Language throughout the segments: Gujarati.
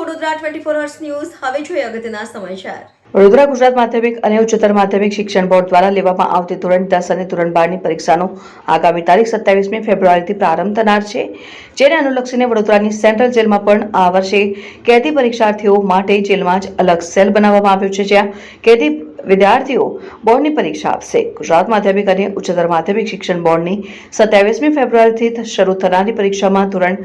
વડોદરા 24 અવર્સ ન્યૂઝ હવે જોઈએ અગત્યના સમાચાર। વડોદરા ગુજરાત માધ્યમિક અને ઉચ્ચતર માધ્યમિક શિક્ષણ બોર્ડ દ્વારા લેવામાં આવતી ધોરણ 10 અને ધોરણ 12ની પરીક્ષાનો આગામી તારીખ 27મી ફેબ્રુઆરીથી પ્રારંભ થનાર છે, જેને અનુલક્ષીને વડોદરાની સેન્ટ્રલ જેલમાં પણ આ વર્ષે કેદી પરીક્ષાર્થીઓ માટે જેલમાં જ અલગ સેલ બનાવવામાં આવ્યો છે, જ્યાં કેદી વિદ્યાર્થીઓ બોર્ડની પરીક્ષા આપશે। ગુજરાત માધ્યમિક અને ઉચ્ચતર માધ્યમિક શિક્ષણ બોર્ડની 27મી ફેબ્રુઆરીથી શરૂ થનારી પરીક્ષામાં ધોરણ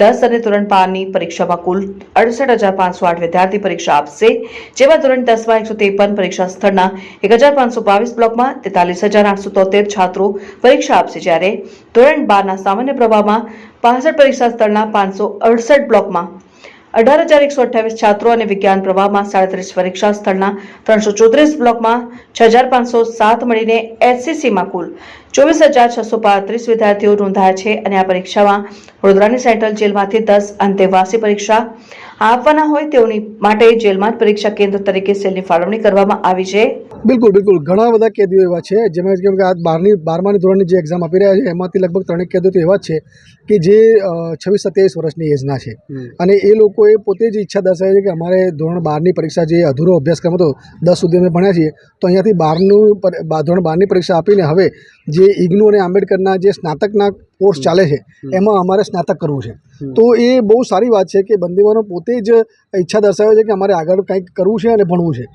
10 અને ધોરણ 12ની પરીક્ષામાં કુલ 68,508 વિદ્યાર્થી પરીક્ષા આપશે, જેમાં ધોરણ 10માં 153 પરીક્ષા સ્થળના 1,522 બ્લોકમાં 43,873 છાત્રો પરીક્ષા આપશે, જ્યારે ધોરણ 12ના સામાન્ય પ્રવાહમાં 65 પરીક્ષા સ્થળના 568 બ્લોકમાં 18,128 છાત્રો અને વિજ્ઞાન પ્રવાહમાં 37 પરીક્ષા સ્થળના 334 બ્લોકમાં 6,507 મળીને એસસીસીમાં કુલ 24,635 વિદ્યાર્થીઓ નોંધાયા છે અને આ પરીક્ષામાં વડોદરાની સેન્ટ્રલ જેલમાંથી 10 અંતેવાસી પરીક્ષા આપવાના હોય તેઓની માટે જેલમાં જ પરીક્ષા કેન્દ્ર તરીકે સેલની ફાળવણી કરવામાં આવી છે। બિલકુલ ઘણા બધા કેદીઓ એવા છે, જેમાં કેમ કે આ 12મા ધોરણની જે એક્ઝામ આપી રહ્યા છે એમાંથી લગભગ 3 કેદીઓ તો એવા જ છે કે જે 26-27 વર્ષની એજના છે અને એ લોકોએ પોતે જ ઈચ્છા દર્શાવી છે કે અમારે ધોરણ 12ની પરીક્ષા જે અધૂરો અભ્યાસક્રમ હતો 10 સુધી અમે ભણ્યા છીએ, તો અહીંયાથી ધોરણ 12ની પરીક્ષા આપીને હવે જે ઇગ્નુ અને આંબેડકરના જે સ્નાતકના કોર્સ ચાલે છે એમાં અમારે સ્નાતક કરવું છે। તો એ બહુ સારી વાત છે કે બંદીવાનો પોતે જ ઈચ્છા દર્શાવે છે કે અમારે આગળ કંઈક કરવું છે અને ભણવું છે।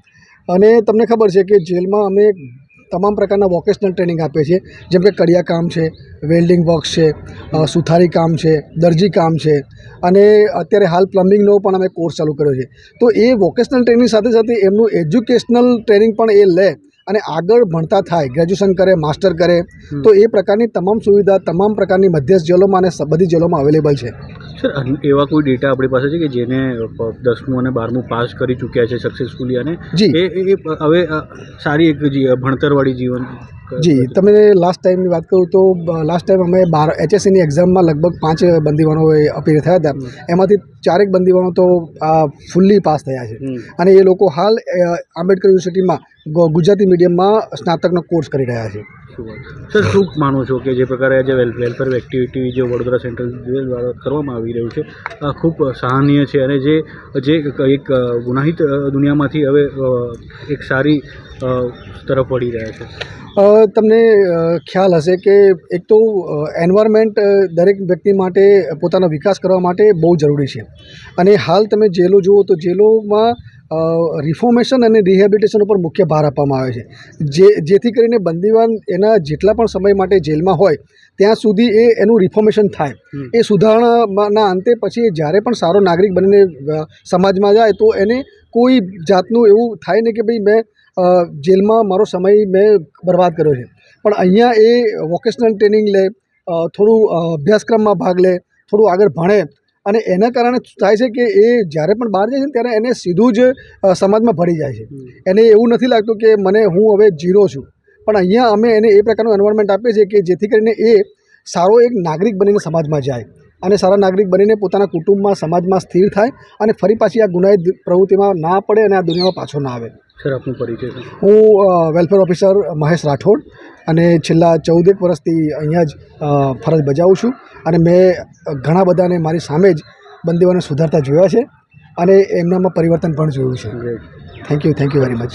અને તમને ખબર છે કે જેલમાં અમે તમામ પ્રકારના વોકેશનલ ટ્રેનિંગ આપીએ છીએ, જેમ કે કડિયા કામ છે, વેલ્ડિંગ વર્ક્સ છે, સુથારી કામ છે, દરજી કામ છે અને અત્યારે હાલ પ્લમ્બિંગનો પણ અમે કોર્સ ચાલુ કર્યો છે। તો એ વોકેશનલ ટ્રેનિંગ સાથે સાથે એમનું એજ્યુકેશનલ ટ્રેનિંગ પણ એ લે અને આગળ ભણતા થાય, ગ્રેજ્યુએશન કરે, માસ્ટર કરે, તો એ પ્રકારની તમામ સુવિધા તમામ પ્રકારની મધ્યસ્થ જેલોમાં અને બધી જેલોમાં અવેલેબલ છે। સર, એવા કોઈ ડેટા આપણી પાસે છે કે જેને 10મું અને 12મું પાસ કરી ચૂક્યા છે સક્સેસફુલી અને એ હવે સારી એક ભણતરવાળી જીવન? જી, તમે લાસ્ટ ટાઈમની વાત કરું તો લાસ્ટ ટાઈમ અમે HSCની એક્ઝામમાં લગભગ 5 બંદીવાનોએ અપીલ થયા હતા, એમાંથી 4 બંદીવાનો તો ફૂલ્લી પાસ થયા છે અને એ લોકો હાલ આંબેડકર યુનિવર્સિટીમાં ગુજરાતી મીડિયમમાં સ્નાતકનો કોર્સ કરી રહ્યા છે। સર, શું માનો છો કે જે પ્રકારે જે વેલફેર એક્ટિવિટી જે વડોદરા સેન્ટ્રલ જેલ દ્વારા કરવામાં આવી રહ્યું છે ખૂબ સરાહનીય છે અને જે એક ગુનાહિત દુનિયામાંથી હવે એક સારી તરફ વળી રહ્યા છે? તમને ખ્યાલ હશે કે એક તો એન્વાયરમેન્ટ દરેક વ્યક્તિ માટે પોતાનો વિકાસ કરવા માટે બહુ જરૂરી છે અને હાલ તમે જેલો જુઓ તો જેલોમાં રિફોર્મેશન અને રિહેબિલિટેશન ઉપર મુખ્ય ભાર આપવામાં આવે છે, જેથી કરીને બંદીવાન એના જેટલા પણ સમય માટે જેલમાં હોય ત્યાં સુધી એનું રિફોર્મેશન થાય, એ સુધારણાના અંતે પછી જ્યારે પણ સારો નાગરિક બનીને સમાજમાં જાય તો એને કોઈ જાતનું એવું થાય નહીં કે ભાઈ મેં જેલમાં મારો સમય મેં બરબાદ કર્યો છે, પણ અહીંયા એ વોકેશનલ ટ્રેનિંગ લે, થોડું અભ્યાસક્રમમાં ભાગ લે, થોડું આગળ ભણે અને એના કારણે થાય છે કે એ જ્યારે પણ બહાર જાય છે ત્યારે એને સીધું જ સમાજમાં ભળી જાય છે। એને એવું નથી લાગતું કે હું હવે ઝીરો છું, પણ અહીંયા અમે એને એ પ્રકારનું એન્વાયરમેન્ટ આપીએ છીએ કે જેથી કરીને એ સારો એક નાગરિક બનીને સમાજમાં જાય અને સારા નાગરિક બનીને પોતાના કુટુંબમાં, સમાજમાં સ્થિર થાય અને ફરી પાછી આ ગુનાહિત પ્રવૃત્તિમાં ના પડે અને આ દુનિયામાં પાછો ના આવે। સર, આપનો પરિચય? હું વેલફેર ઓફિસર મહેશ રાઠોડ અને છેલ્લા 14 વર્ષથી અહીંયા જ ફરજ બજાવું છું અને મેં ઘણા બધાને મારી સામે જ બંદીઓને સુધારતા જોયા છે અને એમનામાં પરિવર્તન પણ જોયું છે। Thank you very much.